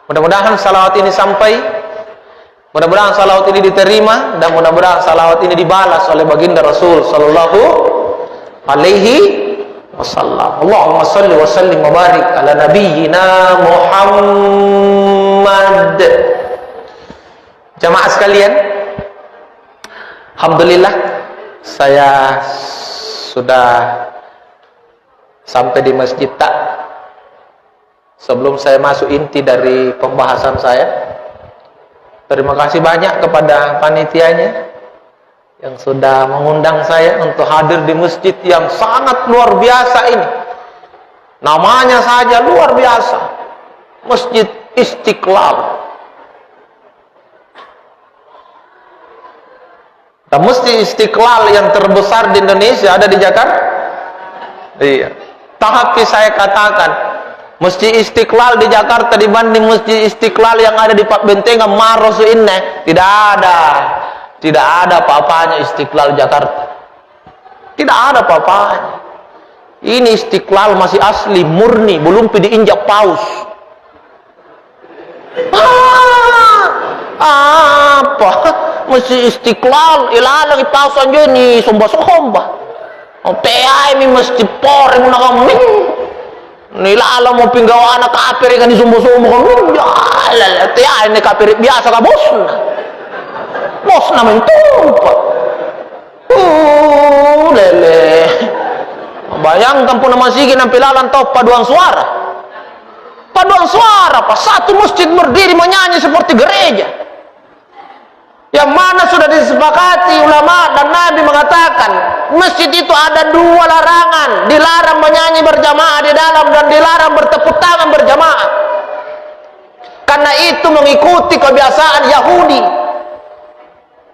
Mudah-mudahan salawat ini sampai, mudah-mudahan salawat ini diterima, dan mudah-mudahan salawat ini dibalas oleh baginda Rasul sallallahu alaihi wasallam. Allahumma salli wa sallim wa barik ala nabiyyina Muhammad. Jamaah sekalian, alhamdulillah saya sudah sampai di Masjid Tak. Sebelum saya masuk inti dari pembahasan saya, terima kasih banyak kepada panitianya yang sudah mengundang saya untuk hadir di masjid yang sangat luar biasa ini. Namanya saja luar biasa, Masjid Istiqlal. Dan Masjid Istiqlal yang terbesar di Indonesia ada di Jakarta. Iya. Tapi saya katakan, Masjid Istiqlal di Jakarta dibanding Masjid Istiqlal yang ada di Pak Bentengan Maros ini, tidak ada apa-apanya Istiqlal Jakarta. Tidak ada apa-apanya. Ini Istiqlal masih asli, murni, belum diinjak paus. Apa? Masjid Istiqlal ilalang ipausan jo ni somba-somba. Opeai mi masjid por mo na kami. Nilala mo pinggawa na kapiri kan isumbo-sumbo kan. Ya, tiya ini kapiri biasa ka bos na. Bos na man tumpa. Lele. Bayangkan po naman sige ng pilalan to paduan suara. Paduan suara pa. Satu masjid berdiri menyanyi seperti gereja. Yang mana sudah disepakati ulama dan Nabi mengatakan masjid itu ada dua larangan, dilarang menyanyi berjamaah di dalam dan dilarang bertepuk tangan berjamaah, karena itu mengikuti kebiasaan Yahudi.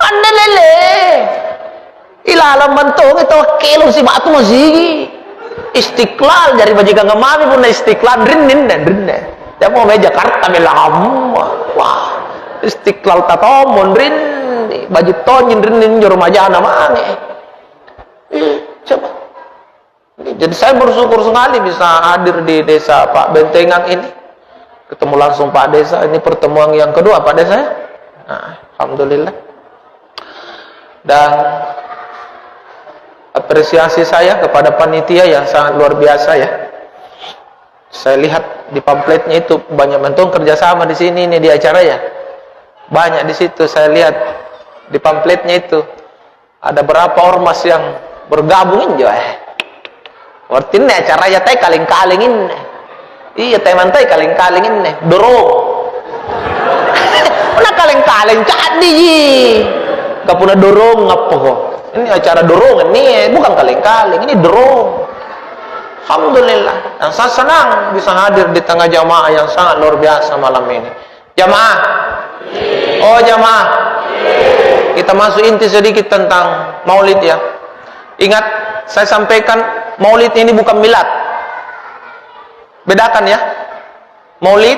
Anda lele ilalam bantong itu kilo si batu masih Istiqlal dari bajikan kemami pun Istiqlal rinnin dan rinnin ya mau Jakarta bilang wah Istiqlal tatomon rin baju tonyin rin jero majana mange. Coba. Jadi saya bersyukur sekali bisa hadir di desa Pak Bentengan ini. Ketemu langsung Pak Desa, ini pertemuan yang kedua Pak Desa ya. Nah, alhamdulillah. Dan apresiasi saya kepada panitia yang sangat luar biasa ya. Saya lihat di pamfletnya itu banyak bentuk kerjasama di sini ini di acara ya. Banyak di situ saya lihat di pamfletnya itu ada berapa ormas yang bergabungin juga. Berarti ini acara ya teh kaling-kalingin. Iya teh mantai kaling-kalingin nih. Dorong. Mana kaling-kaling jadi. Gak punya dorong apa kok. Ini acara dorong ini bukan kaling-kaling, ini dorong. Alhamdulillah. Dan saya senang bisa hadir di tengah jamaah yang sangat luar biasa malam ini. Jamaah. Oh jamaah, kita masuk inti sedikit tentang maulid ya. Ingat, saya sampaikan maulid ini bukan milad. Bedakan ya. Maulid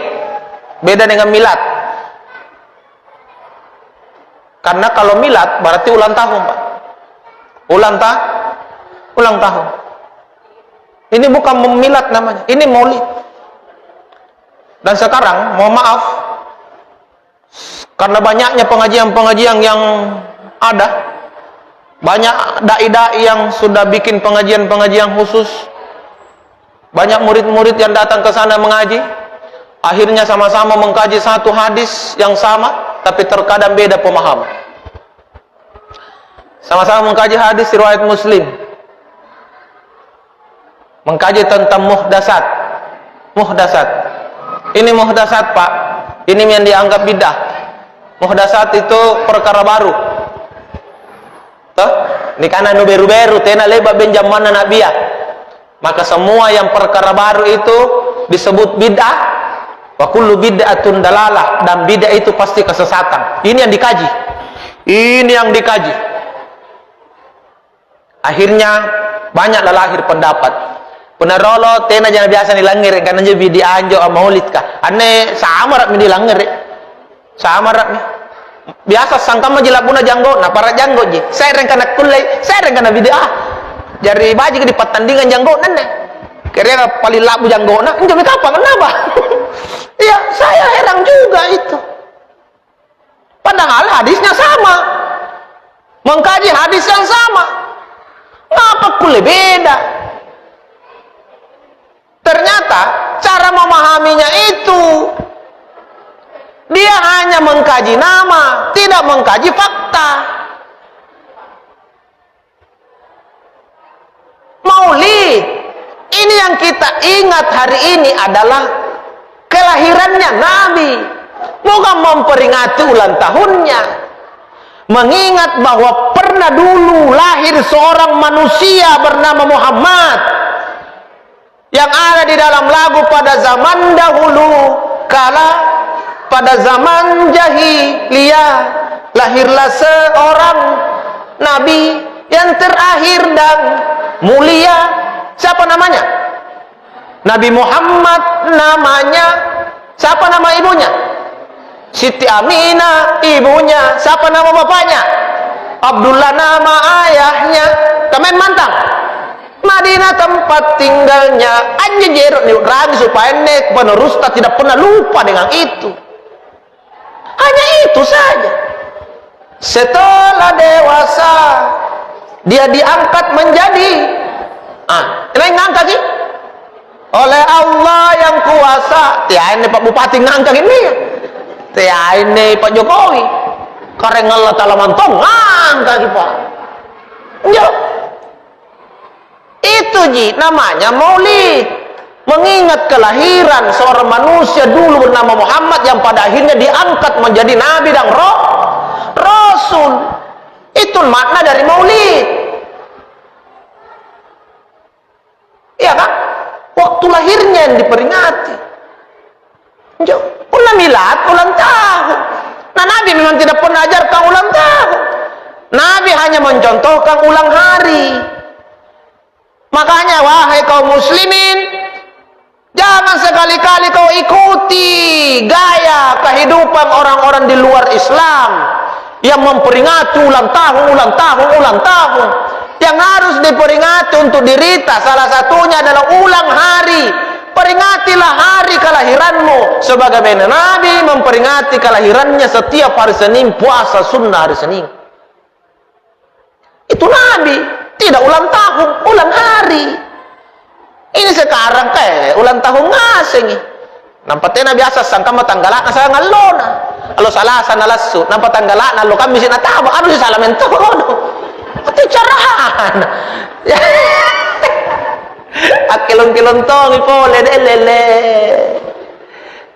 beda dengan milad. Karena kalau milad berarti ulang tahun, Pak. Ulang tahun. Ini bukan milad namanya, ini maulid. Dan sekarang, mohon maaf, karena banyaknya pengajian-pengajian yang ada, banyak dai-dai yang sudah bikin pengajian-pengajian khusus, banyak murid-murid yang datang ke sana mengaji, akhirnya sama-sama mengkaji satu hadis yang sama, tapi terkadang beda pemahaman. Sama-sama mengkaji hadis riwayat Muslim, mengkaji tentang muhdasat. Ini muhdasat Pak, ini yang dianggap bidah. Muhdasat itu perkara baru. Toh, ini karena nu beru-beru tena leba benjaman nabiya. Maka semua yang perkara baru itu disebut bid'ah. Wa kullu bid'atun dalalah, dan bid'ah itu pasti kesesatan. Ini yang dikaji. Akhirnya banyaklah lahir pendapat. Penarolo tena jangan biasa dilangir karena je bid'ah anjo maulid kah. Ane sama rak dilangir. Sama rak nih. Biasa sangka mah jila puna janggo, nah para janggo ji. Saya rengkana kulai, saya rengkana bid'ah. Jari baji ke di pertandingan janggo nene. Kira paling labu janggo nah, enjami kapan kenapa? Iya, saya heran mengkaji hadis yang sama. Ngapa kule beda? Ternyata cara memahaminya itu dia hanya mengkaji nama, tidak mengkaji fakta. Maulid ini yang kita ingat hari ini adalah kelahirannya Nabi, bukan memperingati ulang tahunnya. Mengingat bahwa pernah dulu lahir seorang manusia bernama Muhammad yang ada di dalam lagu pada zaman dahulu kala, pada zaman jahiliyah lahirlah seorang nabi yang terakhir dan mulia. Siapa namanya? Nabi Muhammad namanya. Siapa nama ibunya? Siti Aminah ibunya. Siapa nama bapaknya? Abdullah nama ayahnya. Kamen mantang. Madinah tempat tinggalnya. Anjir ragi supaya nek penerus tidak pernah lupa dengan itu. Hanya itu saja. Setelah dewasa dia diangkat menjadi ini ngangkat sih oleh Allah yang kuasa. Tiada ini Pak Bupati ngangkat ini. Tiada ini Pak Jokowi. Karena Allah Ta'ala mantong ngangkat Pak. Ya. Itu ji namanya maulid, mengingat kelahiran seorang manusia dulu bernama Muhammad yang pada akhirnya diangkat menjadi nabi dan rasul. Itu makna dari maulid. Iya kan? Waktu lahirnya yang diperingati. Pernah milad ulang tahun. Nah, Nabi memang tidak pernah ajarkan ulang tahun. Nabi hanya mencontohkan ulang hari. Makanya wahai kaum muslimin, jangan sekali-kali kau ikuti gaya kehidupan orang-orang di luar Islam yang memperingati ulang tahun. Yang harus diperingati untuk dirita salah satunya adalah ulang hari. Peringatilah hari kelahiranmu sebagaimana Nabi memperingati kelahirannya setiap hari Senin, puasa sunnah hari Senin. Itu Nabi, tidak ulang tahun, ulang hari. Ini sekarang kayak ulang tahun ngasing. Nampaknya biasa sangka matanggalak saya ngalona. Kalau salah sana lasu, nampak tanggalak lo kami sih natawa, aduh salah mentodo. Itu carahan. Akilon-kilon tong ipole lele.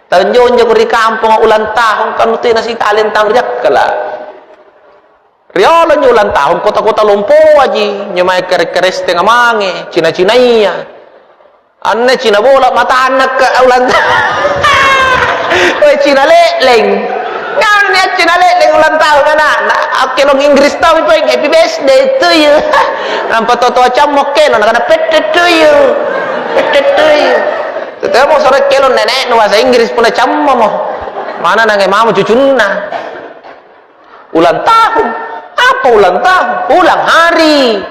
Tanjonjo di kampung ulang tahun kan itu nasi talent tangjak kala. Riolo nyo ulang tahun kota-kota lompo aji nyamai keres tengah mange Cina-Cina iya. Anne Cina bola mata anak ke ulang tahun. Woi Cina leleng. Kan niat Cina leleng ulang tahun anak. Kelong Inggris tahu itu yang happy birthday to you. Nampak toto camok kelong nak ada pete to you. Pete to you. Tetapi mau sore kelong nenek bahasa Inggris pun camok mau. Mana nangai mamu cucunna. Ulang tahun. Apa ulang tahun? Ulang hari.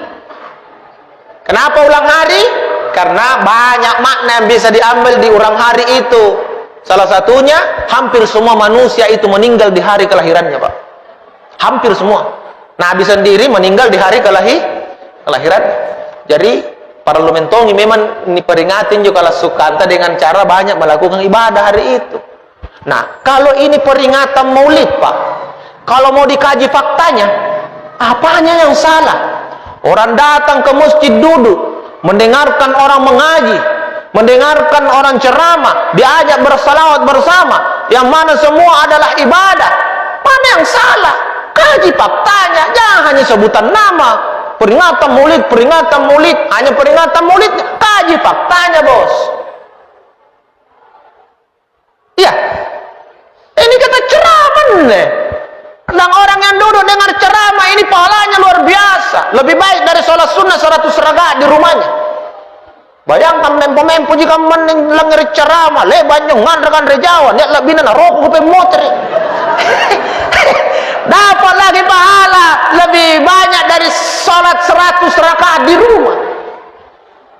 Kenapa ulang hari? Karena banyak makna yang bisa diambil di ulang hari itu. Salah satunya, hampir semua manusia itu meninggal di hari kelahirannya, Pak. Hampir semua. Nabi sendiri meninggal di hari kelahiran. Jadi, para lumentongi memang diperingatin juga kalau sukanta dengan cara banyak melakukan ibadah hari itu. Nah, kalau ini peringatan maulid, Pak. Kalau mau dikaji faktanya, apanya yang salah? Orang datang ke masjid duduk, mendengarkan orang mengaji, mendengarkan orang ceramah, diajak bersalawat bersama, yang mana semua adalah ibadah. Mana yang salah? Kaji faktanya, jangan hanya sebutan nama. Peringatan maulid, hanya peringatan maulid, kaji faktanya, bos. Iya, ini kata ceramah nih. Dan orang yang duduk dengar ceramah ini pahalanya luar biasa, lebih baik dari sholat sunnah 100 rakaat di rumahnya. Bayangkan mempo-mempo jika mendengar ceramah, lebannya ngandrakan rejawan, lihat lebih nana rokok ke motor. Dapat lagi pahala lebih banyak dari sholat 100 rakaat di rumah.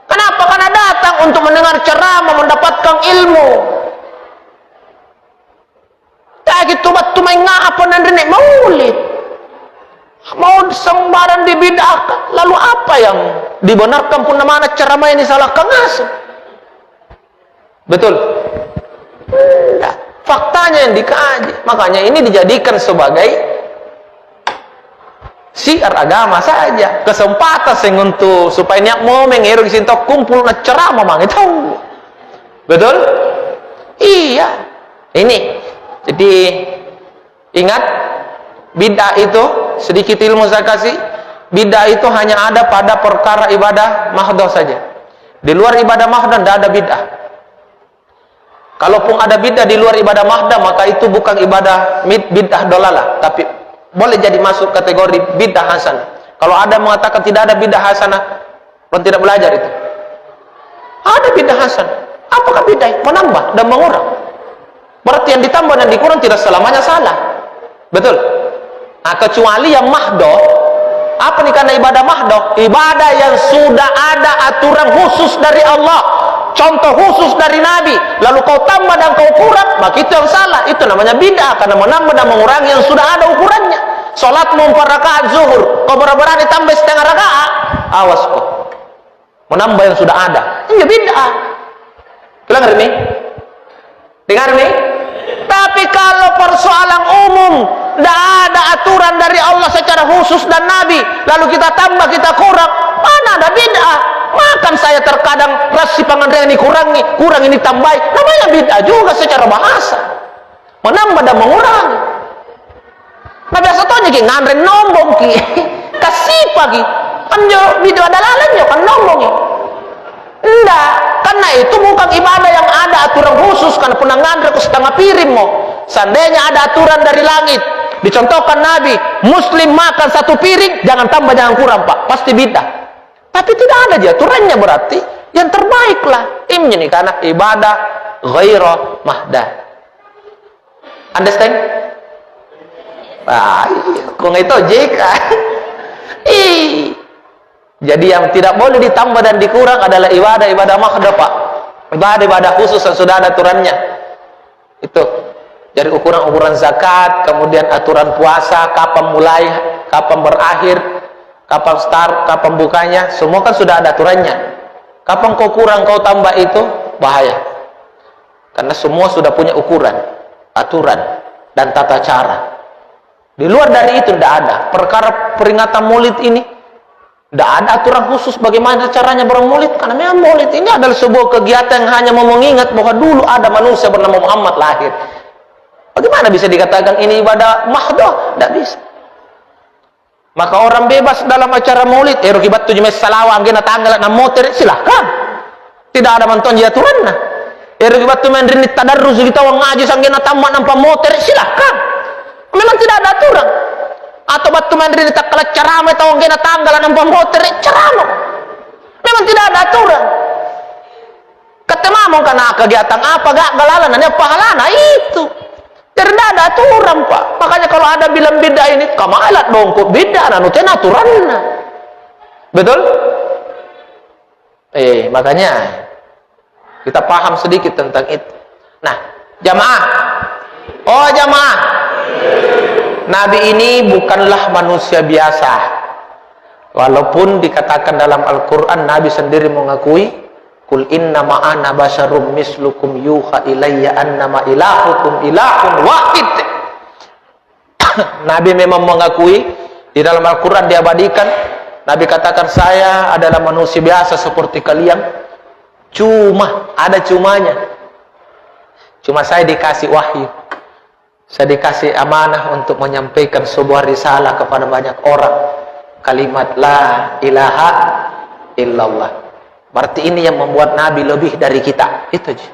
Kenapa? Karena datang untuk mendengar ceramah, mendapatkan ilmu. Tak gitu batu main ngapa dan renek maulid. Mau sembarang dibid'ahkan. Lalu apa yang dibenarkan pun mana ceramah ini salah kengas? Betul? Enggak. Faktanya yang dikaji. Makanya ini dijadikan sebagai syiar agama saja. Kesempatan sing untuk supaya niat mau mengiru sintok kumpul na ceramah mang itu. Betul? Iya. Ini. Jadi ingat, bid'ah itu sedikit ilmu saya kasih. Bid'ah itu hanya ada pada perkara ibadah mahdoh saja. Di luar ibadah mahdoh tidak ada bid'ah. Kalaupun ada bid'ah di luar ibadah mahdoh, maka itu bukan ibadah bid'ah dolalah, tapi boleh jadi masuk kategori bid'ah hasanah. Kalau ada mengatakan tidak ada bid'ah hasanah, orang tidak belajar itu. Ada bid'ah hasanah. Apakah bid'ah? Menambah dan mengurang. Berarti yang ditambah dan dikurang tidak selamanya salah. Betul? Nah, kecuali yang mahdoh. Apa nih karena ibadah mahdoh? Ibadah yang sudah ada aturan khusus dari Allah, contoh khusus dari Nabi, lalu kau tambah dan kau kurang, maka itu yang salah. Itu namanya bid'ah, karena menambah dan mengurangi yang sudah ada ukurannya. Salat mau 4 rakaat zuhur, kau berani tambah setengah rakaat, awas kau menambah yang sudah ada. Ini bid'ah. Dengar ini? Dengar ini? Tapi kalau persoalan umum, tidak ada aturan dari Allah secara khusus dan Nabi, lalu kita tambah, kita kurang, mana ada bid'ah? Makan saya terkadang rasi pangandaran ini kurangi, kurang ini tambahi, namanya bid'ah juga secara bahasa. Menambah dan mengurangi. Nah biasa tonya ki ngandren nombong ki, kasih pagi, anjo bid'ah dalalan yo kan nombongnya. Enggak, karena itu bukan ibadah yang ada aturan khusus, karena pernah ngandre ke setengah piring mau. Seandainya ada aturan dari langit, dicontohkan Nabi, Muslim makan 1 piring, jangan tambah jangan kurang pak, pasti bid'ah. Tapi tidak ada dia aturannya, berarti yang terbaik lah. Ini nih karena ibadah ghaira mahdah. Understand? Ah, kok itu jika. Jadi yang tidak boleh ditambah dan dikurang adalah ibadah mahdoh pak. Ibadah khusus yang sudah ada aturannya. Itu dari ukuran zakat, kemudian aturan puasa, kapan mulai, kapan berakhir, kapan start, kapan bukanya, semua kan sudah ada aturannya. Kapan kau kurang, kau tambah, itu bahaya. Karena semua sudah punya ukuran, aturan, dan tata cara. Di luar dari itu tidak ada. Perkara peringatan Maulid ini, tidak ada aturan khusus bagaimana caranya bermaulid. Karena memang maulid ini adalah sebuah kegiatan yang hanya mau mengingat bahwa dulu ada manusia bernama Muhammad lahir. Bagaimana bisa dikatakan ini ibadah mahdoh? Tidak bisa. Maka orang bebas dalam acara maulid, rokibat 7 mes salawat, anggena tanggal na motor, silahkan. Tidak ada mantuan aturan nah. Rokibat 7 men rinit tadarruz kita wang ngaji sanggena tamat nampak motor, silahkan. Memang tidak ada aturan. Atau batu mandiri tak kalah ceramah atau anggena tanggal nampak motor, ceramah. Memang tidak ada aturan. Ketemu karena kegiatan apa gak galalan, hanya pahalana itu. Tidak ada aturan pak. Makanya kalau ada bilang bid'ah ini, kamalat dong kok bid'ah, nanutin aturannya. Betul? Makanya kita paham sedikit tentang itu. Nah, jamaah. Oh jamaah. Nabi ini bukanlah manusia biasa. Walaupun dikatakan dalam Al-Quran, Nabi sendiri mengakui, Kul innama ana basyarum mislukum yuha ilayya annama ilahukum ilahun wahid. Nabi memang mengakui, di dalam Al-Quran diabadikan, Nabi katakan, saya adalah manusia biasa seperti kalian. Cuma, ada cumanya. Cuma saya dikasih wahyu. Saya dikasih amanah untuk menyampaikan sebuah risalah kepada banyak orang. Kalimat la ilaha illallah. Berarti ini yang membuat Nabi lebih dari kita. Itu aja.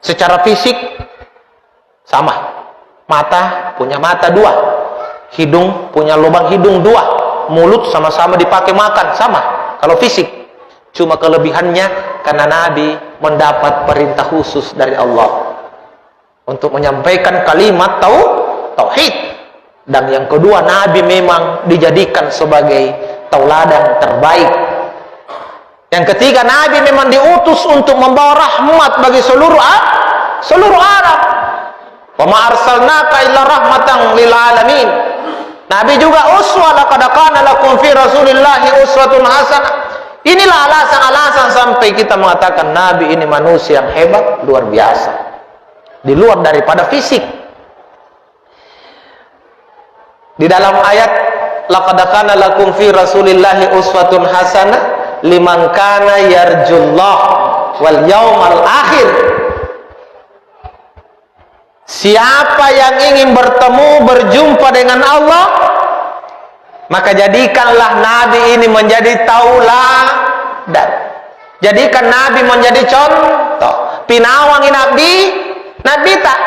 Secara fisik sama. Mata punya mata 2. Hidung punya lubang hidung 2. Mulut sama-sama dipakai makan, sama. Kalau fisik. Cuma kelebihannya karena Nabi mendapat perintah khusus dari Allah untuk menyampaikan kalimat tauhid. Dan yang kedua, Nabi memang dijadikan sebagai tauladan terbaik. Yang ketiga, Nabi memang diutus untuk membawa rahmat bagi seluruh Arab. Wa ma arsalnaka illa rahmatan lil alamin. Nabi juga uswah, laqad kana lakum fi Rasulillahi uswatun hasanah. Inilah alasan-alasan sampai kita mengatakan Nabi ini manusia yang hebat, luar biasa. Di luar daripada fisik. Di dalam ayat laqad kana lakum fi Rasulillahi uswatun hasanah liman kana yarjullah wal yaumal akhir. Siapa yang ingin berjumpa dengan Allah, maka jadikanlah Nabi ini menjadi tauladan. Jadikan Nabi menjadi contoh. Pinawangi Nabi tak.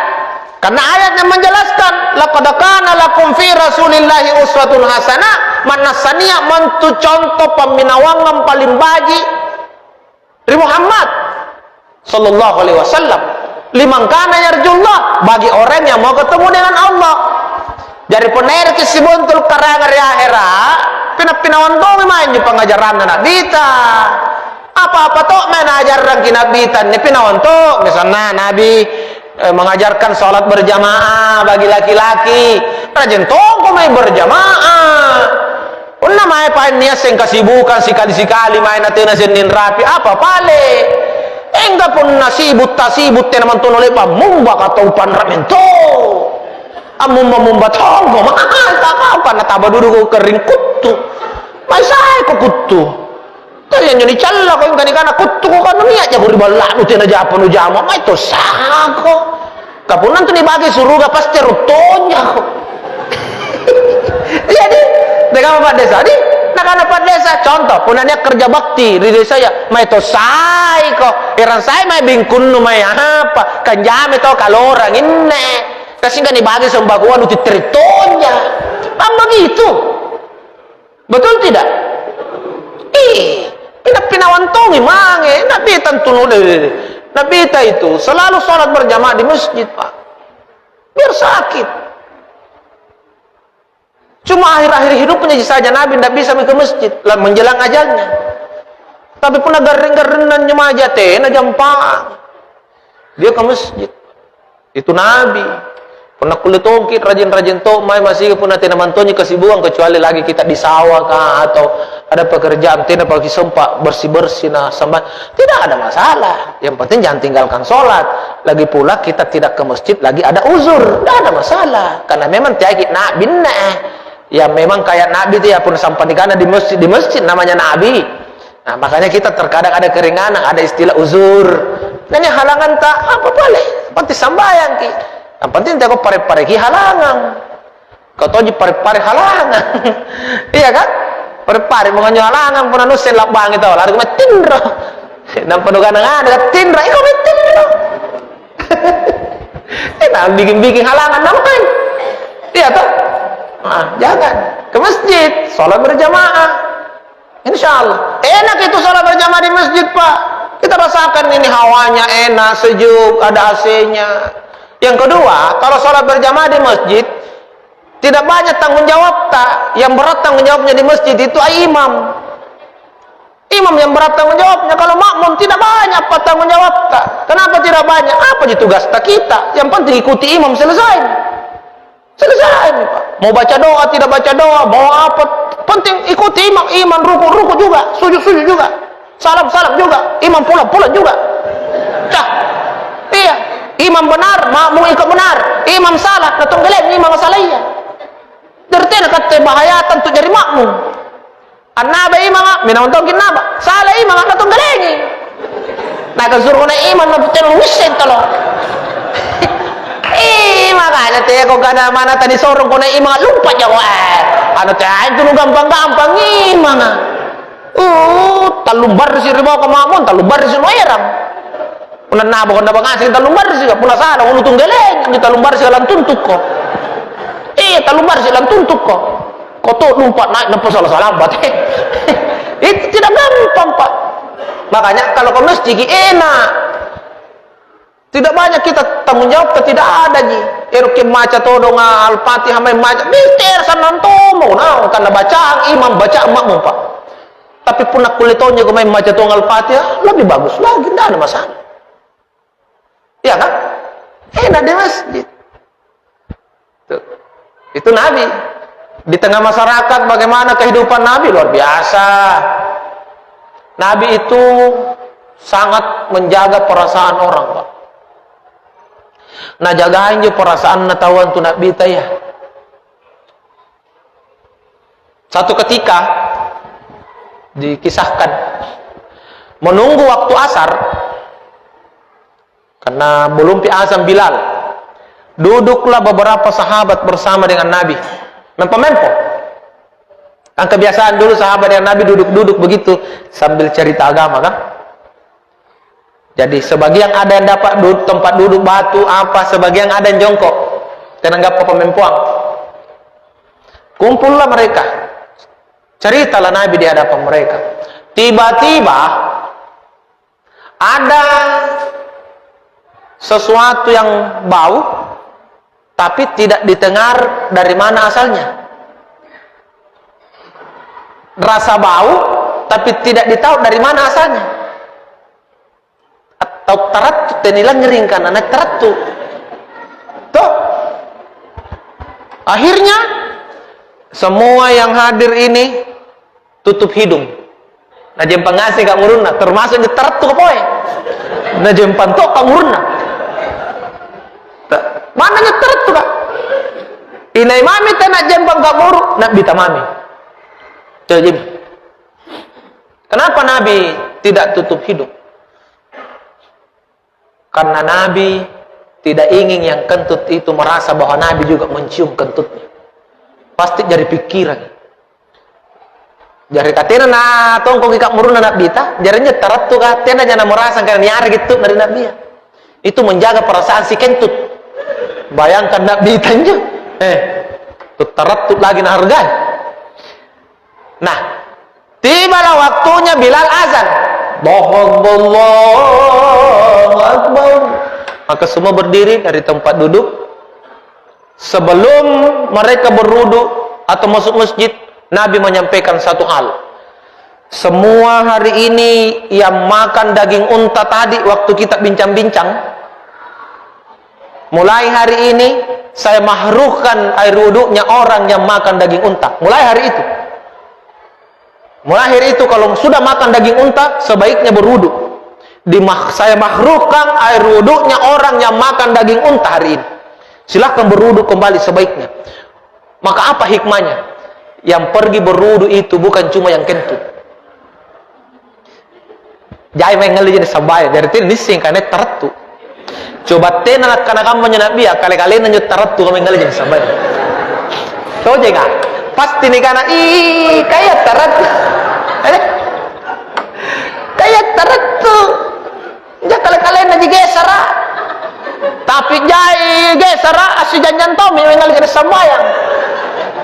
Karena ayatnya menjelaskan, laqad kana lakum fi Rasulillahi uswatun hasanah, manasania mantu contoh peminawangan paling baji dari Muhammad sallallahu alaihi wasallam. Liman kana yarjullah, bagi orang yang mau ketemu dengan Allah. Jadi penair kisibuntul karangar ya akhirat, pinapinawan domi main di pengajaran Nabi ta. Apa-apa tuh menajarkan Nabi ta ni pinawan tuh. Misalnya Nabi mengajarkan sholat berjamaah bagi laki-laki. Rajin tongko main berjamaah. Unna main pain nias yang kesibukan sekali-sekali main atina senin rapi apa pale. Enggak pun nasibut tasibut tenaman tunole pa mumba atau panramento. Mumba tongko maka apa na taba dulu kering kutu. Mai sai ko kutu. Kaya nyoni challa ko ngani kana kutu ko kanu niya jaburi balanu tina japanu jama mai to sako. Kapunan tu ni bagi suruga pasti rutonya ko. Jadi dengan Pak Desa di nak Pak Desa contoh punanya kerja bakti di desa ya mai to sai ko iran sai mai bingkun nu mai apa kan jame to kalau orang inne kasih kan dibagi sembaguan uti teritonya begitu betul tidak pinawan tongi mange nabi tentu nabi itu selalu sholat berjamaah di masjid Pak biar sakit. Cuma akhir-akhir hidupnya saja Nabi tidak bisa ke masjid menjelang ajalnya. Tapi pun garing-garingan cuma aja teh, jampang. Dia ke masjid. Itu Nabi. Pernah kulit tongkit, rajin-rajin tok, mai masih pun nanti namantonya kesibukan kecuali lagi kita di sawah kah atau ada pekerjaan tidak bagi sempat bersih-bersih nah sama tidak ada masalah. Yang penting jangan tinggalkan sholat. Lagi pula kita tidak ke masjid lagi ada uzur, tidak ada masalah. Karena memang tiakit Nabi ya memang kayak Nabi itu ya pun sampai di kana di masjid namanya Nabi. Nah makanya kita terkadang ada keringanan, ada istilah uzur. Nanya halangan tak apa boleh, penting sambayang ki. Yang penting tak kau pare-pare ki halangan. Kau tahu pare-pare halangan, iya kan? Pare-pare menganyu halangan pun anu sen labang itu, lalu kau tindro. Nampak nugan ada tindro, ikut tindro. Nah bikin halangan namanya, iya tak? Nah, jangan ke masjid, sholat berjamaah. Insya Allah enak itu sholat berjamaah di masjid Pak. Kita rasakan ini hawanya enak, sejuk, ada AC-nya. Yang kedua, kalau sholat berjamaah di masjid tidak banyak tanggung jawab tak. Yang berat tanggung jawabnya di masjid itu imam. Imam yang berat tanggung jawabnya. Kalau makmum tidak banyak apa tanggung jawab tak. Kenapa tidak banyak? Apa di tugas kita? Yang penting ikuti imam selesai. Selesai Pak. Mau baca doa, tidak baca doa, mau apa, penting ikuti imam ruku juga, sujud juga, salam juga, imam pulang juga. Cah, iya, imam benar, makmum ikut benar, imam salah, datang geleng, imam salah iya. Dertena kata bahaya tentu jadi makmum. Anaba imam, minang tongkin naba, salah imam datang geleng. Nah kesuruh na imam nabutin lusin tolong. Makanya teh kok gana mana tadi sorong kona imang lupa jawa anu teh itu nu gampang-gampang imang talumbar si ribaw ka mamun talumbar si noerang puna nabo kon nabang asing talumbar si puna sana unu tunggeleng di talumbar si lan tuntuk ko talumbar si lan tuntuk ko to lumpat naik nempo salah bat itu tidak gampang Pak. Makanya kalau ke masjid enak. Tidak banyak kita tanggung jawab, tidak ada ji. Eroke maca todo nga Al-Fatihah may maca. Mister sanan tomo na karena bacaan imam baca makmum Pak. Tapi pun nak kulitonya kau main maca to Al-Fatihah lebih bagus lagi, tidak ada masalah. Iya kan? Enak di masjid. Tuh. Itu Nabi. Di tengah masyarakat bagaimana kehidupan Nabi? Luar biasa. Nabi itu sangat menjaga perasaan orang, Pak. Nah, jagain je perasaan na tawan tu Nabi ya. Satu ketika dikisahkan menunggu waktu asar karena belum pi azan Bilal. Duduklah beberapa sahabat bersama dengan Nabi. Mempo-mempo. Kan kebiasaan dulu sahabat dengan Nabi duduk-duduk begitu sambil cerita agama kan. Jadi sebagian ada yang dapat tempat duduk batu apa, sebagian ada yang jongkok. Tenanggap pemempuang. Kumpullah mereka. Ceritalah Nabi di hadapan mereka. Tiba-tiba ada sesuatu yang bau tapi tidak didengar dari mana asalnya. Rasa bau tapi tidak ditahu dari mana asalnya. Atau tarattu tenilan nyeringkan anak tarattu. Tuh. Akhirnya semua yang hadir ini tutup hidung. Nah jempang ngasih kak muruna termasuk di tarattu kepoe. Nah jempang tok kak muruna. Mana nyeteret tuh kak? Inai mami tenak jempang kak muru nak bita mami. Coba. Kenapa Nabi tidak tutup hidung? Karena Nabi tidak ingin yang kentut itu merasa bahwa Nabi juga mencium kentutnya. Pasti dari pikiran. Jari katena na tongkong kak muru nak bita, jarinya tarat tuh katena jangan merasa karena niar gitu dari Nabi ya. Itu menjaga perasaan si kentut. Bayangkan Nabi tanya, taratut lagi na harga. Nah, tibalah waktunya Bilal azan. Allahu Akbar. Maka semua berdiri dari tempat duduk. Sebelum mereka berwudu atau masuk masjid, Nabi menyampaikan satu hal. Semua hari ini yang makan daging unta tadi waktu kita bincang-bincang, mulai hari ini saya mahruhkan air wuduknya orang yang makan daging unta. Mulai hari itu. Mulai hari itu kalau sudah makan daging unta sebaiknya berwuduk. Saya mahruhkan air wuduknya orang yang makan daging unta hari ini. Silahkan berwuduk kembali sebaiknya. Maka apa hikmahnya? Yang pergi berwuduk itu bukan cuma yang kentut. Jai mengali jadi sabaya. Jadi ini singkatnya tertu. Coba tenan karena kamu Nabi ya kali-kali nanyut tarat tuh kami ngali jadi sampai. Coba enggak? Pasti nih karena kayak tarat. Kayak tarat tuh. Enggak kali-kali nanti gesara. Tapi jai gesara asli janjan tomi ngali jadi sambayang.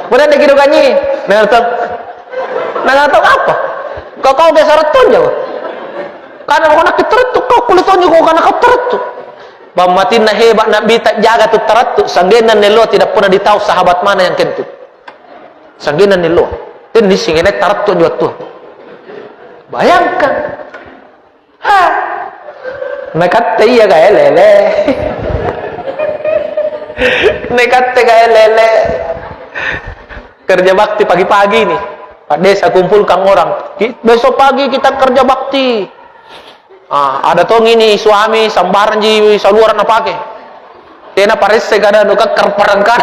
Benar deh gitu kanyi. Nggak tahu apa? Kau gesara tuh jauh. Karena mau nak terut tuh kau kulit tuh karena kau terut tuh. Bamatin na hebat Nabi tak jaga tu tarattu sanggenan nelo tidak pernah ditahu sahabat mana yang kentut. Sanggenan nelo. Tin di singene tarattu juga tuh. Bayangkan. Ha. Nekat iya gaya lele. Nekat gaya lele. Kerja bakti pagi-pagi nih. Pak Desa kumpulkan orang. Besok pagi kita kerja bakti. Ada tong ini suami sambaran ji saluran apa ke? Tena pares segala nuka kerperangkan.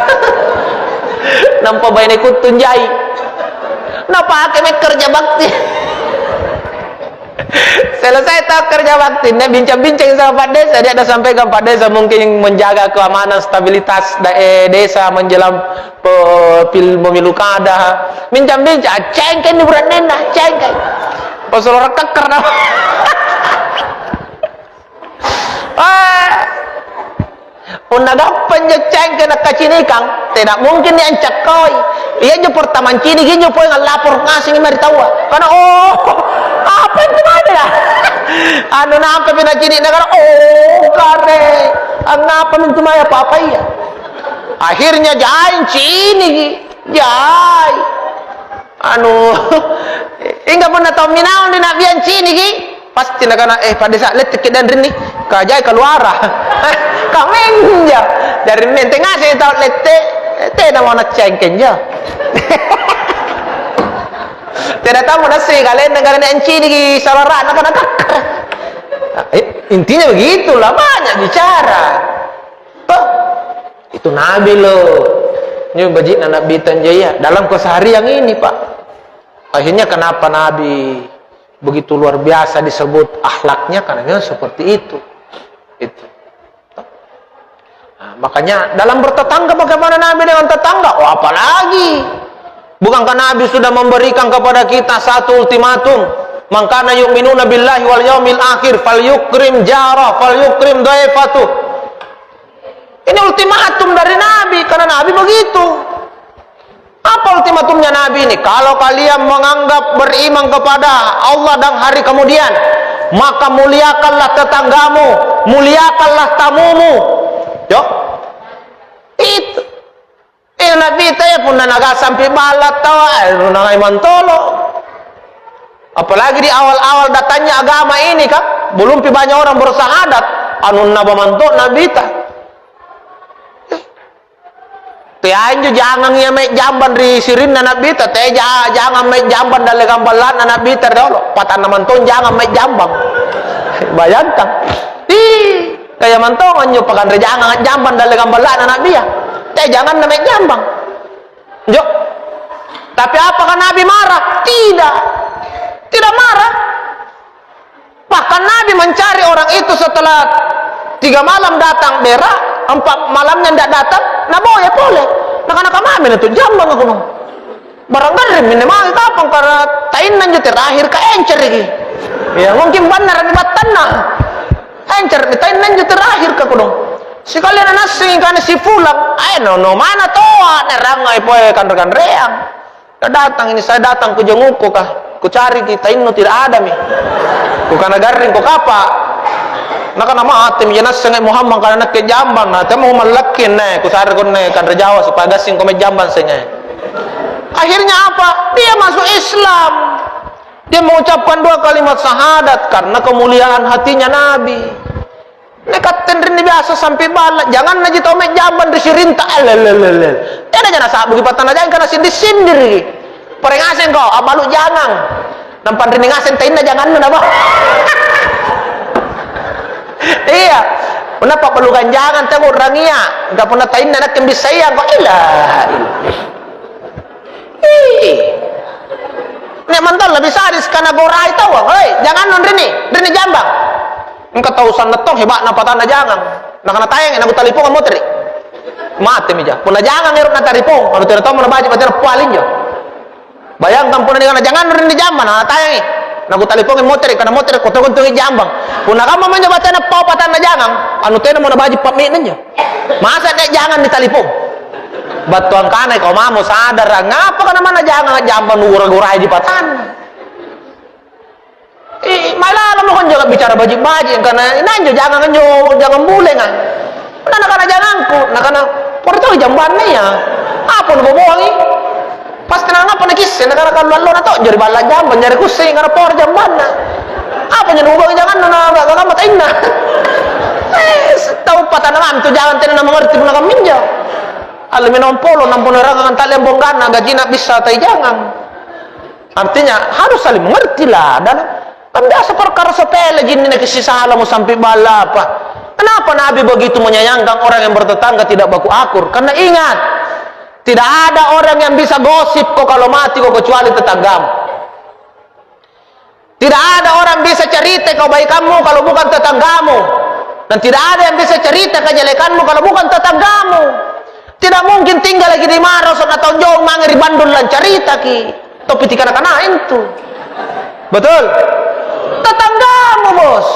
Nampak bayi ikut tunjai. Napa ke kerja bakti? Selesai tak kerja bakti, dia bincang-bincang sama Pak Desa. Dia ada sampaikan Pak Desa mungkin menjaga keamanan stabilitas desa menjelang pemilu kada. Bincang-bincang, cengken di berat nena, cengken. Pasal orang keker dah. Unagapan je cengke nak kacinikang tidak mungkin yang cakoi ia je pertama cini gini poin lapor ngasih mari tahu karena apa itu ada anu nampak bina cini negara kare ngapa mintu maya apa iya akhirnya jai cini jai anu enggak pernah tahu minaun di nabian cini pasti nak kena Pak Desa let tikit dan rini kajai keluar kamenja dari menteng ngasih tahu lete nama nak cengken je Tidak tahu nasi kalian negara enci di salara anak-anak. Intinya begitulah, banyak bicara. Oh, itu Nabi loh. Ini bajik Nabi Tanjaya dalam keseharian ini, Pak. Akhirnya kenapa Nabi begitu luar biasa disebut akhlaknya, karena seperti itu. Itu. Nah, makanya dalam bertetangga, bagaimana Nabi dengan tetangga? Oh, apalagi? Bukankah Nabi sudah memberikan kepada kita satu ultimatum? Man kana yu'minuna billahi wal yaumil akhir falyukrim jara falyukrim dhaifatu. Ini ultimatum dari Nabi, karena Nabi begitu. Apa ultimatumnya Nabi ini? Kalau kalian menganggap beriman kepada Allah dan hari kemudian, maka muliakanlah tetanggamu, muliakanlah tamumu. Yo, itu. Nabi tanya pun naga sampai balat tawa, naga mantolo. Apalagi di awal-awal datangnya agama ini kan, belum banyak orang bersahadat. Anun naba manto Nabi ta. Tianju jangan ya mek jamban di sirin Nabi ta, jangan mek jamban dalam gambalan Nabi ta dolo. Patan manton jangan mek jambang. Bayangkan. Kayak mantongan nyo pakan jangan jamban dalam gambalan Nabi ya. Jangan mek jambang. Jo. Tapi apakah Nabi marah? Tidak. Tidak marah. Bahkan Nabi mencari orang itu setelah 3 malam datang berak, 4 malamnya tidak datang. Nah boleh. Nak-nak kami itu jambang aku nung. Barangkali minimal tapang karena tainan je terakhir ke encer lagi. Ya mungkin benar di batana. Encer di tainan je terakhir ke kunung. Sekalian nasi kan si pulang. No mana toa nerangai poe kan rekan reang. Datang ini saya datang ke jenguku kah. Ku cari kita ini tidak ada mi. Ku kana garing ku kapa. Nak nama atim jenas sengai Muhammad kana nak ke jambang na temu malakin ne ku cari ku ne kan Jawa supaya gasing ku me jamban sengai. Akhirnya apa? Dia masuk Islam. Dia mengucapkan 2 kalimat syahadat karena kemuliaan hatinya Nabi. Nekat tendrin biasa sampai balik. Jangan naji tau me jamban di sirinta. Ada jangan sahabat bagi patana jangan karena sindir. Perengasen kau, abalu jangan. Nampan ringasen tainna jangan menapa. Iya. Kenapa perlu jangan tengok rangia. Enggak pernah tainna nak kembis saya kok ilah. Nek mantal lebih sadis karena gorai tahu. Hei, jangan non rini jambang. Engkau tahu sanetong hebat napa tanah jangan. Nak kena tayang nak talipong moteri. Mati mija. Puna jangan ngeruk na talipong. Kalau tidak tahu mana baca baca pualin jo. Bayangkan pun dengan jangan rini jambang na tayangi. Nagu talipongin motor karena motor kotor-kotor jambang. Puna kamu mencoba tanah pau patana jangan. Anu tena mau baju paminan jo. Masa nek jangan di talipong. Batuan kanai kau mau sadar ngapa kana mana jangan jambang gura-gurai di patana. Malah kamu kan juga bicara bajik-bajik karena nanjo jangan boleh kan. Nak janganku, nak porto jambannya ya. Apa nu bohongi? Pasti nang apa nakis, nak kalau lo nato jadi bala jamban, nyari kusing karena por jambanna. Apa nyari bohongi jangan nana gak matain na. Tahu patah nama itu jangan tenan mengerti pun nak minja. Alaminon polo nampun orang kan talian bonggana gaji nak bisa tai jangan. Artinya harus saling mengerti lah dan kan biasa perkara sepele gini nak salah mau sampai bala apa. Kenapa Nabi begitu menyayangkan orang yang bertetangga tidak baku akur? Karena ingat, tidak ada orang yang bisa gosip kok kalau mati kok kecuali tetanggamu. Tidak ada orang bisa cerita kebaikanmu kalau bukan tetanggamu. Dan tidak ada yang bisa cerita kejelekanmu kalau bukan tetanggamu. Tidak mungkin tinggal lagi di Maros atau jauh mangeri bandul lan cerita ki. Tapi tidak kena itu. Betul? Tetanggamu bos.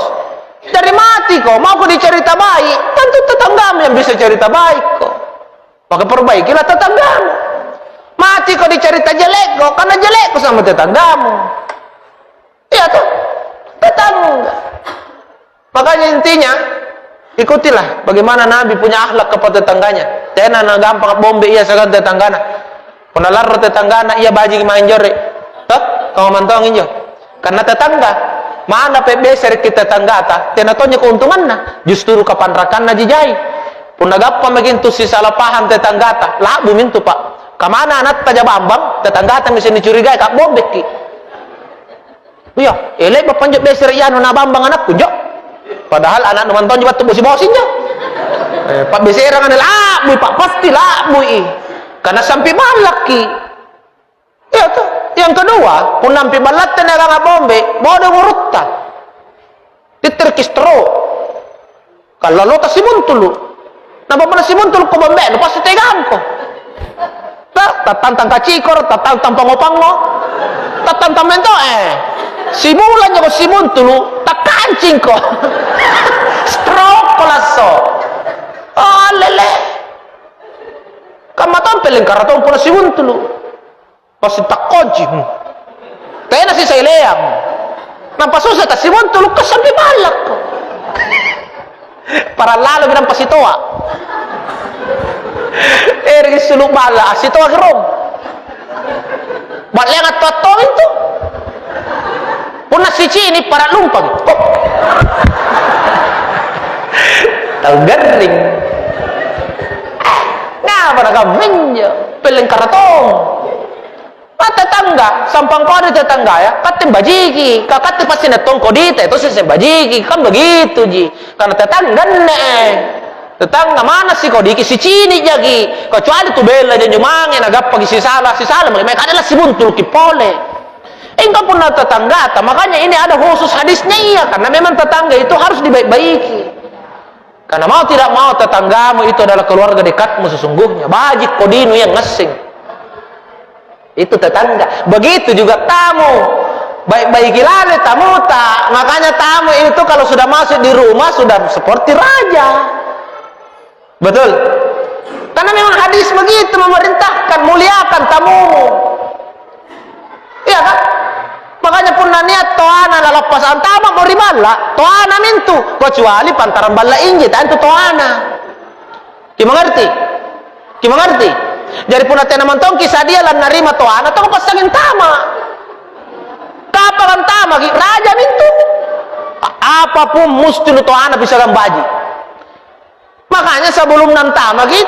Dari mati kok mau kok dicerita baik, tentu tetanggamu yang bisa cerita baik kok. Maka perbaikilah tetanggamu. Mati kok dicerita jelek kok, karena jelek kok sama tetanggamu. Iya tuh, tetangga. Makanya intinya ikutilah bagaimana Nabi punya akhlak kepada tetangganya. Tena na gampang bombe iya sagan tetanggana. Puna lar tetanggana iya baji main jore. Tuh, kau mantong injo. Karena tetangga mana PB seri kita tanggata tena tonya keuntunganna justru kapan rakan na jijai pun nagappa magin tu si salah paham tetanggata labu mintu pak Kamana anak taja bambang, tetangga bisa dicurigai kak bombek ki. Iya, elek bapak panjat beser iya nona bambang anak kunjok. Padahal anak nonton juga tuh bosi-bosinya. Pak beserang ada labui, pak pasti labui. Karena sampai balak ki. Iya tuh. Yang kedua, pun nampi balat tenaga nggak bombe, bodoh urutta. Diterkistro. Kalau lo tak simuntulu, napa mana simuntulu ko bombe, lo pasti tegang ko. Tatantang kacikor, tatantang pangopango, tatantang mento simulan ko simuntulu, tak kancing ko. Stroke ko lasso. Oh lele. Kamatan peling karatong pun simuntulu. Pasti tak kunci. Kaya na si Saileyang. Nampasusat at simon tulog ka sampai balak ko. Para lalo binang pasitoa. Ergis suluk bala, asitoa gerom. Balang at tuatong itu. Puna si Chini para lumpang. Oh. Taggering. Nga para kamenyo. Peling karatong. Tetangga, sampang kau ada tetangga ya, katim bajiki, kakak pasti netong kodite, itu sih bajiki, kan begitu ji, karena tetangga tetangga mana sih kodiki si Cini jagi, kecuali tu bela dan jumangin agak pagi si salah, mereka adalah si buntul kipole. Engkau pun tetangga, makanya ini ada khusus hadisnya iya, karena memang tetangga itu harus dibaik-baiki. Karena mau tidak mau tetanggamu itu adalah keluarga dekatmu sesungguhnya, bajik kodinu yang ngesing. Itu tetangga. Begitu juga tamu. Baik-baik lagi tamu tak. Makanya tamu itu kalau sudah masuk di rumah sudah seperti raja. Betul? Karena memang hadis begitu memerintahkan muliakan tamumu. Iya kan? Makanya pun niat toana lalapasan tamu mau ribala. Toana mintu kecuali pantaran bala injit antu toana. Gimana ngerti? Gimana ngerti? Jadi pun nanti namantong kisah dia lan narima toana atau pasangin tama. Kapan tama ki raja mintu. Apapun mesti lu toana bisa gambaji. Makanya sebelum nantama ki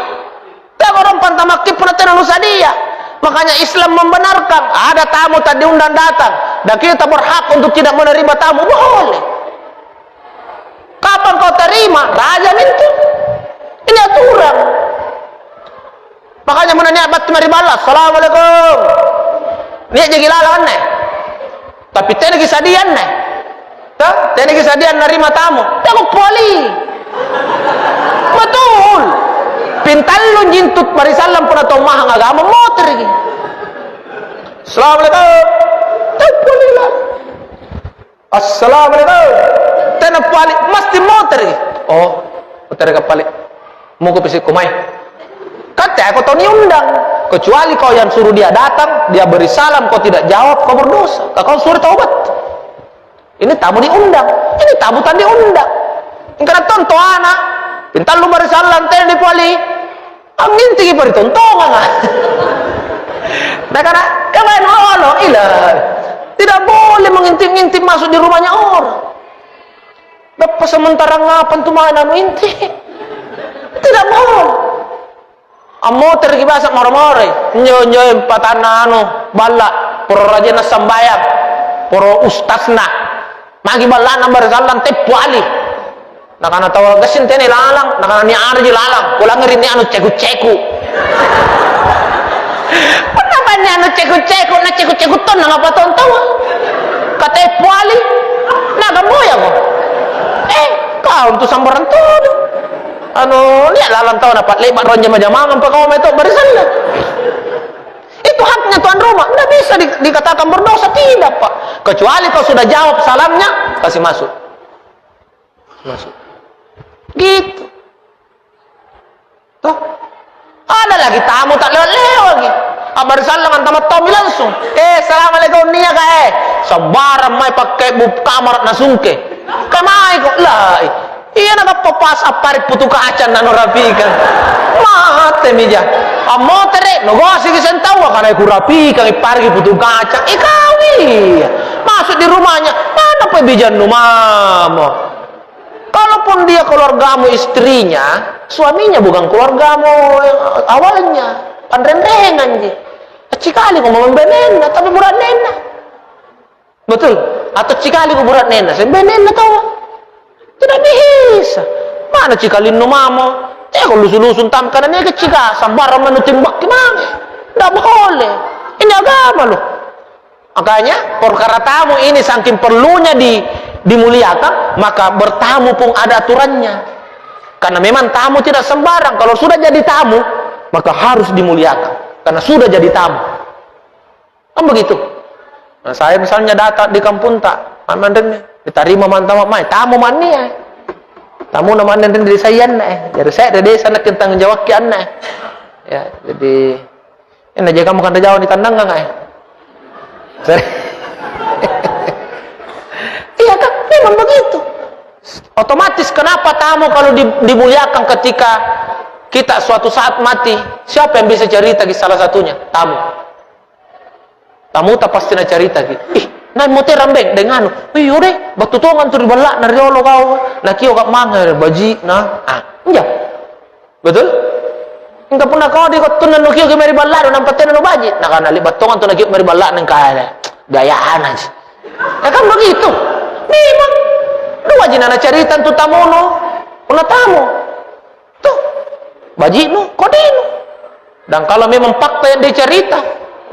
tak orang pantama ki pun nanti nanusa dia. Makanya Islam membenarkan ada tamu tadi undang datang dan kita berhak untuk tidak menerima tamu boleh. Kapan kau terima raja mintu? Ini aturan. Makanya mana niat bat mari balas. Assalamualaikum. Niat jadi lalan nih. Tapi tadi kisadian nih. Tah, tadi kisadian nerima tamu. Takut poli. Betul. Pintal lu jintut mari salam pun atau mahang agama motor lagi. Assalamualaikum. Tak poli lah. Assalamualaikum. Tena pali mesti motor lagi. Oh, motor kapali. Mau ke pisik kumai. Kata aku tahu undang, kecuali kau yang suruh dia datang, dia beri salam, kau tidak jawab, kau berdosa. Kau suruh taubat. Ini tamu diundang, ini tamu tadi diundang. Karena tonton anak, pintar lu beri salam, tadi dipali, angin tinggi beri tontongan. Nah karena kemarin Allah, ilah, tidak boleh mengintip-ngintip masuk di rumahnya orang. Bapak sementara ngapain tuh mainan intip? Tidak boleh. Amoter ki basak moro-moro nyo patana anu bala poro rajana sambayang poro ustasna magi bala nambar zalan tepuali nakana tawa gasin tene lalang nakana ni arji lalang ulang ngerini anu ceku-ceku kenapa ni anu ceku-ceku na ceku-ceku ton nang apa ton tawa kate puali naga moya ko kau untuk sambaran tuh anu lihat lalang tahu dapat lebat ronja majamangan pak kau itu barisan lah. Itu haknya tuan rumah, tidak bisa dikatakan berdosa tidak pak. Kecuali kau sudah jawab salamnya, kasih masuk. Masuk. Gitu. Tuh. Ada lagi tamu tak lewat-lewat lagi. Barisan dengan tamat Tommy langsung. Assalamualaikum nia ka Sabaran mai pakai bub kamar nasungke. Kamai kok lah. Iya nak papas apari putu kacan nano rapikan. Mate mija. Amo tere no gosi kisen tahu karena aku rapikan ipari putu kacan. Ikawi. Masuk di rumahnya. Mana pebijan rumahmu? Kalaupun dia keluargamu istrinya, suaminya bukan keluargamu awalnya. Panrendengan je. Cikali ko mambenena tapi burat nena. Betul? Atau cikali ko burat nena, sembenena tau. Tidak bisa. Mana cikali no mamo? Kalau lusun-lusun tam kanannya ke cika, sambar menutimbak gimana? Tidak boleh. Ini agama loh. Makanya perkara tamu ini saking perlunya dimuliakan, maka bertamu pun ada aturannya. Karena memang tamu tidak sembarang. Kalau sudah jadi tamu, maka harus dimuliakan. Karena sudah jadi tamu. Kan begitu. Nah, saya misalnya datang di kampung tak, mandennya diterima mantap mai, tamu mani ya. Tamu nama mandan dari saya jadi saya dari desa nak tanggung jawab kian ya, jadi ini aja kamu kan jauh di tandang nggak ya? Iya kan, memang begitu. Otomatis kenapa tamu kalau dimuliakan ketika kita suatu saat mati, siapa yang bisa cerita salah satunya? Tamu. Tamu tak pasti nak cerita gitu. Nah motor rambeng dengan yore batu tongan tu dibalak na riolo kau na kio kak manga baji na enggak betul enggak pernah kau di kau tunan kio ke meri balak na paten no baji na kana li batongan tu na kio meri balak nang kaya gayaan aja ya kan begitu memang dua jina na cerita tu tamu no puna tamu tuh baji no kodino dan kalau memang fakta yang dicerita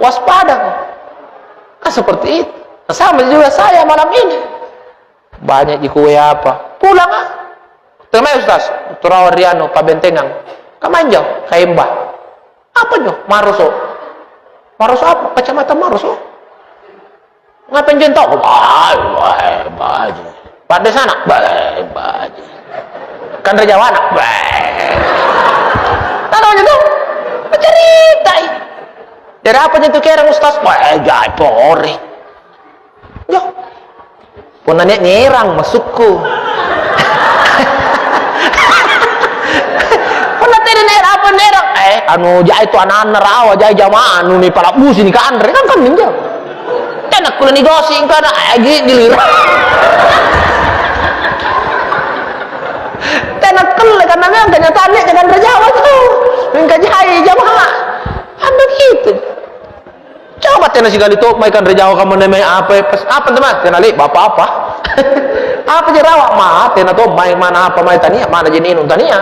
waspada kau kan seperti itu. Sama juga saya malam ini banyak di kue apa pulang terima Ustaz Turawar Riano Pabentengang kamanjau Kaimba apa nyo Maroso apa kacamata Maroso ngapain jentok baju pada sana baju kan Rejawana tahu itu cerita dari apa itu kira Ustaz jai pori yo, pun nanya nyerang masukku. Pun nanti nerang apa nerang? Anu jai itu anak-anak rawa jai jamaah anu nih palak bus ini kan kan ninja. Enak kulo negosi kan giliran. Enak kulo karena memang kenyataannya jangan terjawab tuh. Minta jai jamaah. Anda gitu. Coba tena sekali tu maikan rejawa kamu nemai apa teman tena li bapak apa apa je rawak mah tena tu mai mana apa mai tania mana jenin tania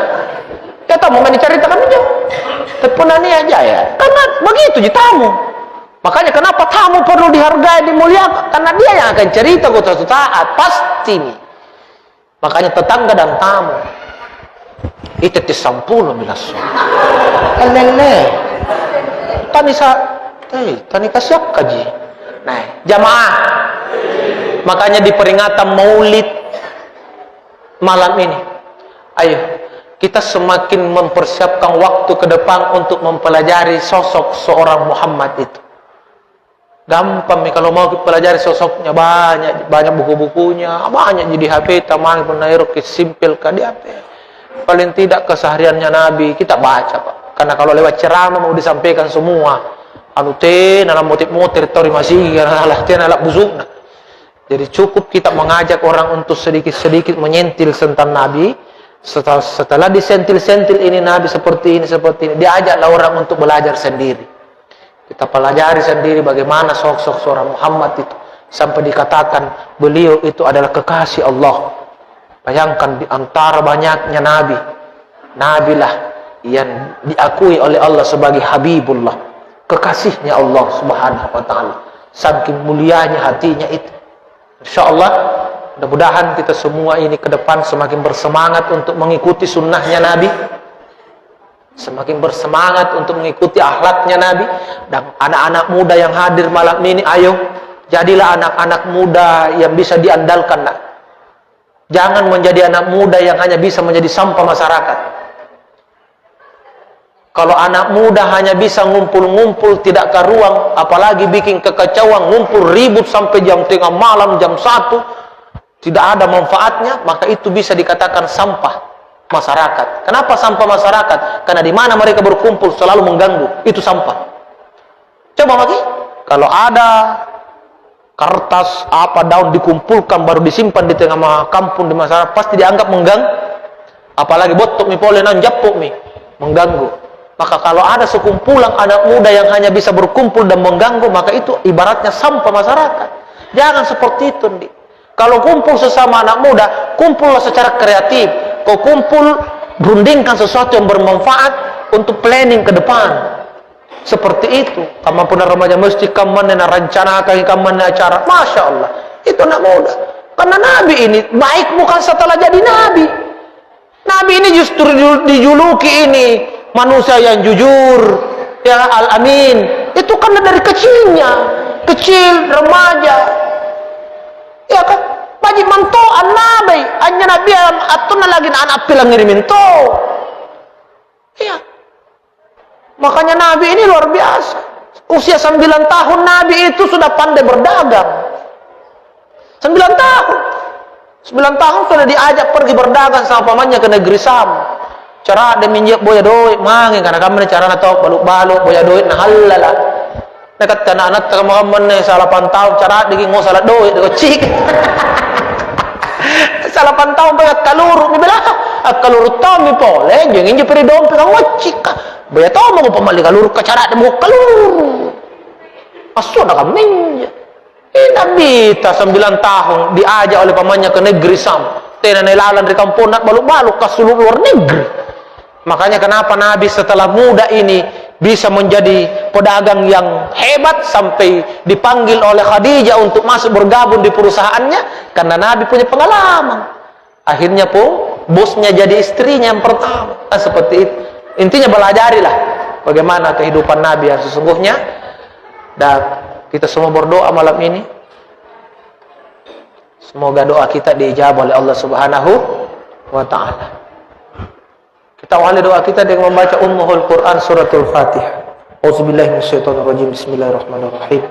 kita mau main cerita kami je tepunani aja ya karena begitu je tamu makanya kenapa tamu perlu dihargai dimuliakan karena dia yang akan cerita ke suatu saat pasti nih makanya tetangga dan tamu itu tisampul milas lele tanisa tani kasyap kaji. Nah, jamaah. Makanya di peringatan Maulid malam ini, ayo kita semakin mempersiapkan waktu ke depan untuk mempelajari sosok seorang Muhammad itu. Gampang nih kalau mau pelajari sosoknya banyak buku-bukunya, banyak jadi HP, taman penairo kesimpel ke di HP. Paling tidak kesehariannya Nabi kita baca, Pak. Karena kalau lewat ceramah mau disampaikan semua. Anu teh dalam motif-motif tori masih alah teh anak busuk. Jadi cukup kita mengajak orang untuk sedikit-sedikit menyentil tentang Nabi. Setelah disentil-sentil ini Nabi seperti ini, diajaklah orang untuk belajar sendiri. Kita pelajari sendiri bagaimana sosok seorang Muhammad itu sampai dikatakan beliau itu adalah kekasih Allah. Bayangkan di antara banyaknya Nabi, Nabilah yang diakui oleh Allah sebagai Habibullah. Kekasihnya Allah Subhanahu wa ta'ala. Saking mulianya hatinya itu. InsyaAllah mudah-mudahan kita semua ini ke depan semakin bersemangat untuk mengikuti sunnahnya Nabi, semakin bersemangat untuk mengikuti akhlaknya Nabi. Dan anak-anak muda yang hadir malam ini, ayo jadilah anak-anak muda yang bisa diandalkan. Jangan menjadi anak muda yang hanya bisa menjadi sampah masyarakat. Kalau anak muda hanya bisa ngumpul-ngumpul tidak karuang, apalagi bikin kekacauan, ngumpul ribut sampai jam tengah malam, jam 1, tidak ada manfaatnya, maka itu bisa dikatakan sampah masyarakat. Kenapa sampah masyarakat? Karena di mana mereka berkumpul selalu mengganggu, itu sampah. Coba lagi, kalau ada kertas apa daun dikumpulkan baru disimpan di tengah kampung di masyarakat, pasti dianggap mengganggu. Apalagi botok mi pole nan japuk mi mengganggu. Maka kalau ada sekumpulan anak muda yang hanya bisa berkumpul dan mengganggu, maka itu ibaratnya sampah masyarakat. Jangan seperti itu, Ndi. Kalau kumpul sesama anak muda, kumpullah secara kreatif. Kau kumpul, berundingkan sesuatu yang bermanfaat untuk planning ke depan. Seperti itu. Kamu punya remaja mesti kamu rencana kamu acara. Masya Allah. Itu anak muda. Karena Nabi ini baik bukan setelah jadi Nabi. Nabi ini justru dijuluki ini manusia yang jujur, ya al-amin. Itu karena dari kecilnya, kecil, remaja. Ya kan? Bagi mantoan Nabi, hanya Nabi atau lagi anak pilang ngirimin to. Iya. Makanya Nabi ini luar biasa. Usia 9 tahun Nabi itu sudah pandai berdagang. 9 tahun. 9 tahun sudah diajak pergi berdagang sama pamannya ke negeri Sam. Cara dia minjak boya doit, mangi karena kami cara na tau baluk-baluk boya doit na halala. Nekat anak-anak kamu ne salah pantau cara dia ngos salah doit dia cik. Salah pantau banyak kaluru mi bela. Kaluru tau mi pole jengin je peri dompe kang wacik. Boya tau mau pamali kaluru ka cara dia mau kaluru. Asu na kami. Nabi ta 9 tahun diajak oleh pamannya ke negeri Sam. Tena nelalan di kampung nak baluk-baluk ke seluruh luar negeri. Makanya kenapa Nabi setelah muda ini bisa menjadi pedagang yang hebat sampai dipanggil oleh Khadijah untuk masuk bergabung di perusahaannya, karena Nabi punya pengalaman. Akhirnya pun bosnya jadi istrinya yang pertama. Seperti itu. Intinya belajarilah bagaimana kehidupan Nabi yang sesungguhnya. Dan kita semua berdoa malam ini. Semoga doa kita diijabah oleh Allah Subhanahu wa ta'ala. Kita awali doa kita dengan membaca Ummul Quran suratul Fatihah. Auzubillahi minasyaitonirrajim. Bismillahirrahmanirrahim.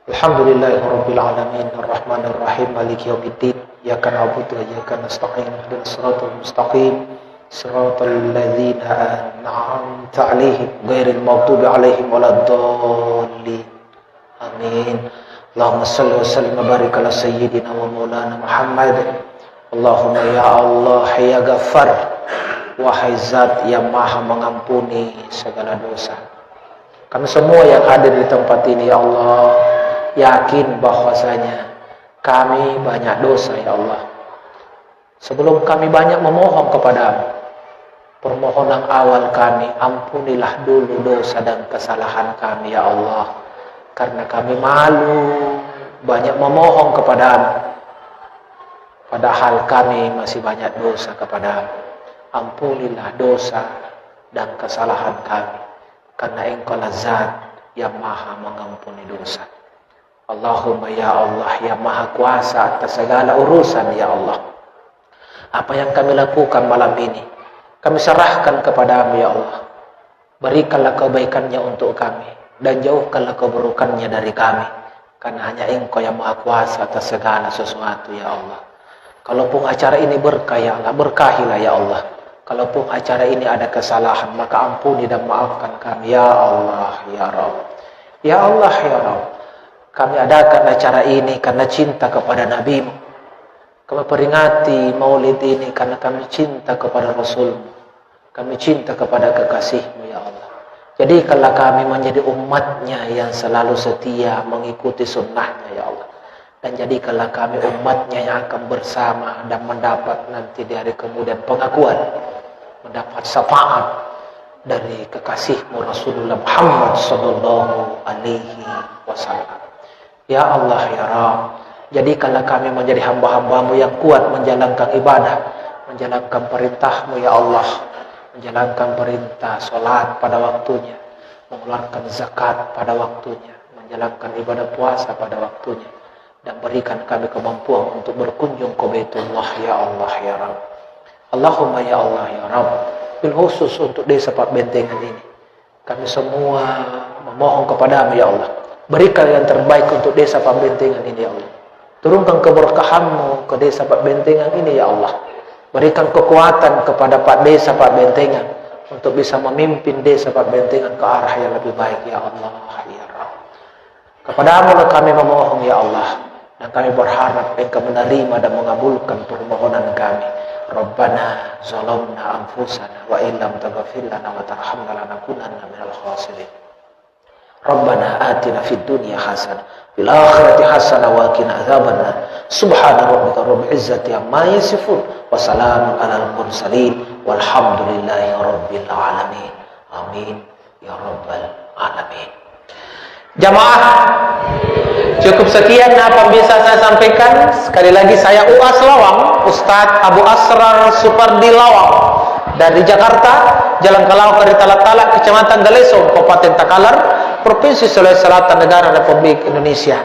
Alhamdulillahirabbil alamin arrahmanir rahim maliki yaumiddin. Iyyaka na'budu wa iyyaka nasta'in. Ihdinas siratal mustaqim. Siratal ladzina an'amta 'alaihim ghairil maghdubi 'alaihim waladdallin. Amin. Allahumma shalli wa sallim wa barik ala sayyidina wa maulana Muhammad. Allahumma ya Allah ya Ghaffar, wahai Zat yang Maha mengampuni segala dosa. Kami semua yang hadir di tempat ini ya Allah yakin bahwasanya kami banyak dosa ya Allah. Sebelum kami banyak memohon kepadamu, permohonan awal kami, ampunilah dulu dosa dan kesalahan kami ya Allah. Karena kami malu banyak memohon kepadamu, padahal kami masih banyak dosa kepadamu. Ampunilah dosa dan kesalahan kami, karena Engkau lah Zat yang Maha mengampuni dosa. Allahumma ya Allah yang Maha Kuasa atas segala urusan ya Allah. Apa yang kami lakukan malam ini, kami serahkan kepadamu ya Allah. Berikanlah kebaikannya untuk kami, dan jauhkanlah keburukannya dari kami. Karena hanya Engkau yang Maha Kuasa atas segala sesuatu ya Allah. Kalaupun acara ini berkah ya Allah, berkahilah ya Allah. Kalaupun acara ini ada kesalahan, maka ampuni dan maafkan kami ya Allah ya Rabb. Ya Allah ya Rabb, kami adakan acara ini karena cinta kepada Nabi-Mu. Kami peringati maulid ini karena kami cinta kepada Rasul-Mu. Kami cinta kepada kekasih-Mu ya Allah. Jadikanlah kami menjadi umatnya yang selalu setia mengikuti sunnahnya ya Allah. Dan jadikanlah kami umatnya yang akan bersama dan mendapat nanti di hari kemudian pengakuan, mendapat syafaat dari kekasihmu Rasulullah Muhammad sallallahu alaihi wasallam. Ya Allah ya Rabb, jadikanlah kami menjadi hamba-hambamu yang kuat menjalankan ibadah, menjalankan perintahmu ya Allah, menjalankan perintah salat pada waktunya, mengeluarkan zakat pada waktunya, menjalankan ibadah puasa pada waktunya, dan berikan kami kemampuan untuk berkunjung ke Baitullah ya Allah ya Rabb. Allahumma ya Allah ya Rabb, bil khusus untuk desa Pak Bentengan ini, kami semua memohon kepadamu ya Allah. Berikan yang terbaik untuk desa Pak Bentengan ini ya Allah. Turunkan keberkahanmu ke desa Pak Bentengan ini ya Allah. Berikan kekuatan kepada Pak Desa Pak Bentengan untuk bisa memimpin desa Pak Bentengan ke arah yang lebih baik ya Allah ya Rabb. Kepadamu kami memohon ya Allah, dan kami berharap Engkau menerima dan mengabulkan permohonan kami. Rabbana zalamna anfusana wa illam taghfir lana wa tarhamna lanakunanna minal khasirin. Rabbana atina fid dunya hasanah fil akhirati hasanah wa qina adzabannar. Subhana rabbika rabbil izzati amma yasifun wa salamun alal mursalin walhamdulillahi rabbil alamin. Amin ya rabbal alamin. Jamaah, cukup sekian apa yang bisa saya sampaikan. Sekali lagi saya UAS Lawang, Ustadz Abu Asrar Supardi Lawang, dari Jakarta, Jalan Kalau Karitalak-Talak, Kecamatan Galesong, Kabupaten Takalar, Provinsi Sulawesi Selatan, Negara Republik Indonesia.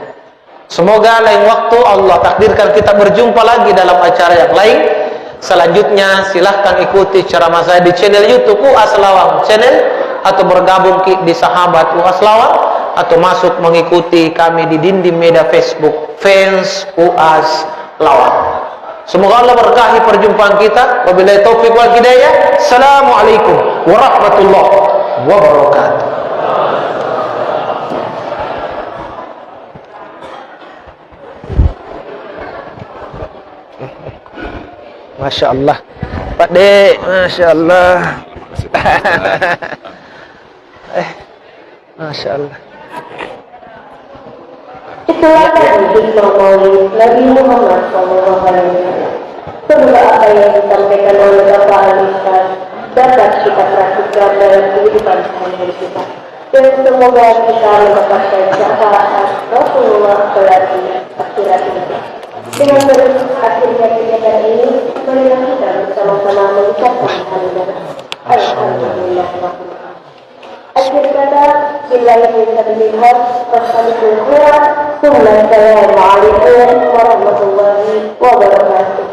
Semoga lain waktu Allah takdirkan kita berjumpa lagi dalam acara yang lain. Selanjutnya silahkan ikuti ceramah saya di channel YouTube UAS Lawang channel, atau bergabung di sahabat UAS Lawang, atau masuk mengikuti kami di dinding media Facebook fans UAS Lawang. Semoga Allah berkahi perjumpaan kita. Wabillahi taufiq wal hidayah. Assalamualaikum warahmatullahi wabarakatuh. Masya Allah, Pak Dek, Masya Allah. Masya Allah. Itulah tadi hikmah maulid Nabi Muhammad SAW. Semoga apa yang disampaikan oleh Bapak Al-Ustaz dapat kita praktikkan dalam kehidupan sehari-hari kita, dan semoga kita mendapatkan syafaat Rasulullah SAW akhirat kita. Dengan berakhirnya kegiatan ini, marilah kita bersama-sama mengucapkan alhamdulillah. Alhamdulillah. Akhir kata, Bismillahirrahmanirrahim. Wassalamualaikum warahmatullahi wabarakatuh.